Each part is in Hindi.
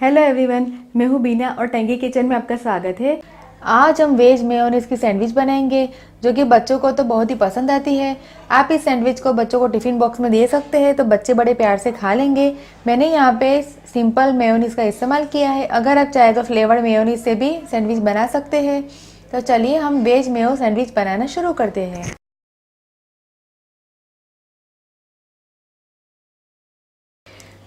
हेलो एवरीवन, मैं हूँ बीना और टेंगी किचन में आपका स्वागत है। आज हम वेज मेयोनीज की सैंडविच बनाएंगे जो कि बच्चों को तो बहुत ही पसंद आती है। आप इस सैंडविच को बच्चों को टिफ़िन बॉक्स में दे सकते हैं तो बच्चे बड़े प्यार से खा लेंगे। मैंने यहाँ पे सिंपल मेयोनीज का इस्तेमाल किया है। अगर आप चाहे तो फ्लेवर्ड मेयोनीज से भी सैंडविच बना सकते हैं। तो चलिए हम वेज मेयो सैंडविच बनाना शुरू करते हैं।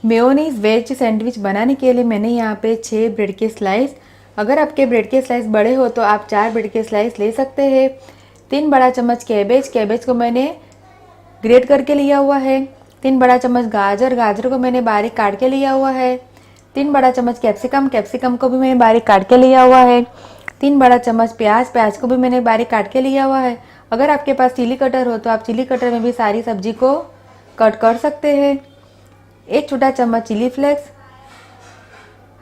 मेयोनीज वेज सैंडविच बनाने के लिए मैंने यहाँ पे 6 ब्रेड के स्लाइस, अगर आपके ब्रेड के स्लाइस बड़े हो तो आप 4 ब्रेड के स्लाइस ले सकते हैं। 3 बड़ा चम्मच कैबेज को मैंने ग्रेट करके लिया हुआ है। 3 बड़ा चम्मच गाजर को मैंने बारीक काट के लिया हुआ है। 3 बड़ा चम्मच कैप्सिकम को भी मैंने बारीक काट के लिया हुआ है। 3 बड़ा चम्मच प्याज को भी मैंने बारीक काट के लिया हुआ है। अगर आपके पास चिली कटर हो तो आप चिली कटर में भी सारी सब्जी को कट कर सकते हैं। 1 छोटा चम्मच चिली फ्लेक्स,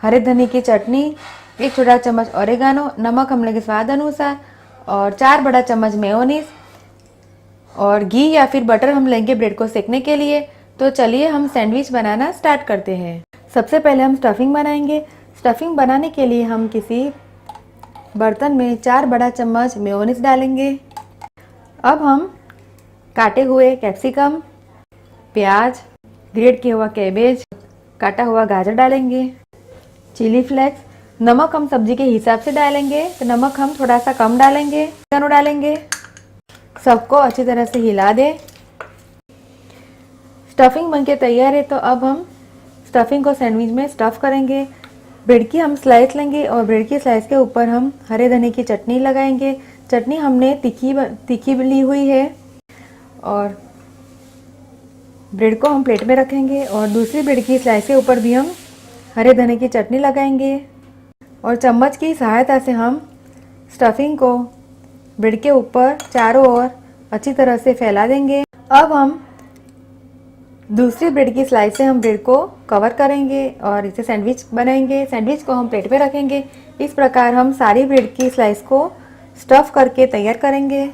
हरे धनिया की चटनी, 1 छोटा चम्मच ओरेगानो, नमक हम लोग के स्वाद अनुसार और 4 बड़ा चम्मच मेयोनीज और घी या फिर बटर हम लेंगे ब्रेड को सेकने के लिए। तो चलिए हम सैंडविच बनाना स्टार्ट करते हैं। सबसे पहले हम स्टफिंग बनाएंगे। स्टफिंग बनाने के लिए हम किसी बर्तन में 4 बड़ा चम्मच मेयोनीज डालेंगे। अब हम काटे हुए कैप्सिकम, प्याज, ग्रेट किया हुआ कैबेज, काटा हुआ गाजर डालेंगे। चिली फ्लेक्स, नमक हम सब्जी के हिसाब से डालेंगे तो नमक हम थोड़ा सा कम डालेंगे। डालेंगे, सबको अच्छी तरह से हिला दें। स्टफिंग बनके तैयार है। तो अब हम स्टफिंग को सैंडविच में स्टफ करेंगे। ब्रेड की हम स्लाइस लेंगे और ब्रेड की स्लाइस के ऊपर हम हरे धनिया की चटनी लगाएंगे। चटनी हमने तीखी ली हुई है और ब्रेड को हम प्लेट में रखेंगे और दूसरी ब्रेड की स्लाइस के ऊपर भी हम हरे धनिया की चटनी लगाएंगे और चम्मच की सहायता से हम स्टफिंग को ब्रेड के ऊपर चारों ओर अच्छी तरह से फैला देंगे। अब हम दूसरी ब्रेड की स्लाइस से हम ब्रेड को कवर करेंगे और इसे सैंडविच बनाएंगे। सैंडविच को हम प्लेट पे रखेंगे। इस प्रकार हम सारी ब्रेड की स्लाइस को स्टफ करके तैयार करेंगे।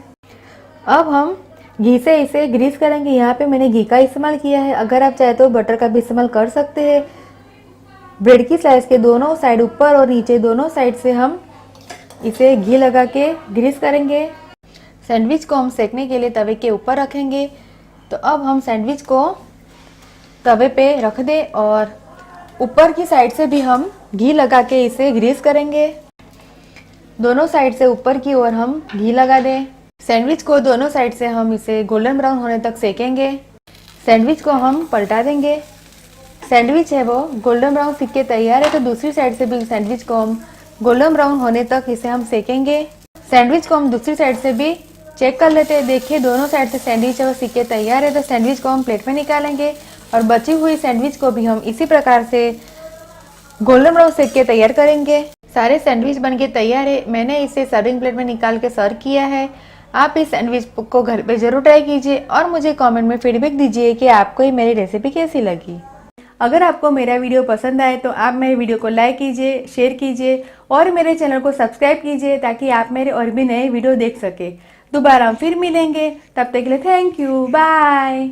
अब हम घी से इसे ग्रीस करेंगे। यहाँ पे मैंने घी का इस्तेमाल किया है। अगर आप चाहे तो बटर का भी इस्तेमाल कर सकते हैं। ब्रेड की स्लाइस के दोनों साइड, ऊपर और नीचे दोनों साइड से हम इसे घी लगा के ग्रीस करेंगे। सैंडविच को हम सेकने के लिए तवे के ऊपर रखेंगे। तो अब हम सैंडविच को तवे पे रख दें और ऊपर की साइड से भी हम घी लगा के इसे ग्रीस करेंगे। दोनों साइड से ऊपर की ओर हम घी लगा दें। सैंडविच को दोनों साइड से हम इसे गोल्डन ब्राउन होने तक सेकेंगे। सैंडविच को हम पलटा देंगे। सैंडविच है वो गोल्डन ब्राउन सीख के तैयार है। तो दूसरी साइड से भी सैंडविच को हम गोल्डन ब्राउन होने तक इसे हम सेकेंगे। सैंडविच को हम दूसरी साइड से भी चेक कर लेते हैं। देखिए दोनों साइड से सैंडविच है वो सीख के तैयार है। तो सैंडविच को हम प्लेट में निकालेंगे और बची हुई सैंडविच को भी हम इसी प्रकार से गोल्डन ब्राउन सेक के तैयार करेंगे। सारे सैंडविच बन के तैयार है। मैंने इसे सर्विंग प्लेट में निकाल के सर्व किया है। आप इस सैंडविच को घर पे जरूर ट्राई कीजिए और मुझे कमेंट में फीडबैक दीजिए कि आपको ये मेरी रेसिपी कैसी लगी। अगर आपको मेरा वीडियो पसंद आए तो आप मेरे वीडियो को लाइक कीजिए, शेयर कीजिए और मेरे चैनल को सब्सक्राइब कीजिए ताकि आप मेरे और भी नए वीडियो देख सके। दोबारा हम फिर मिलेंगे, तब तक के लिए थैंक यू, बाय।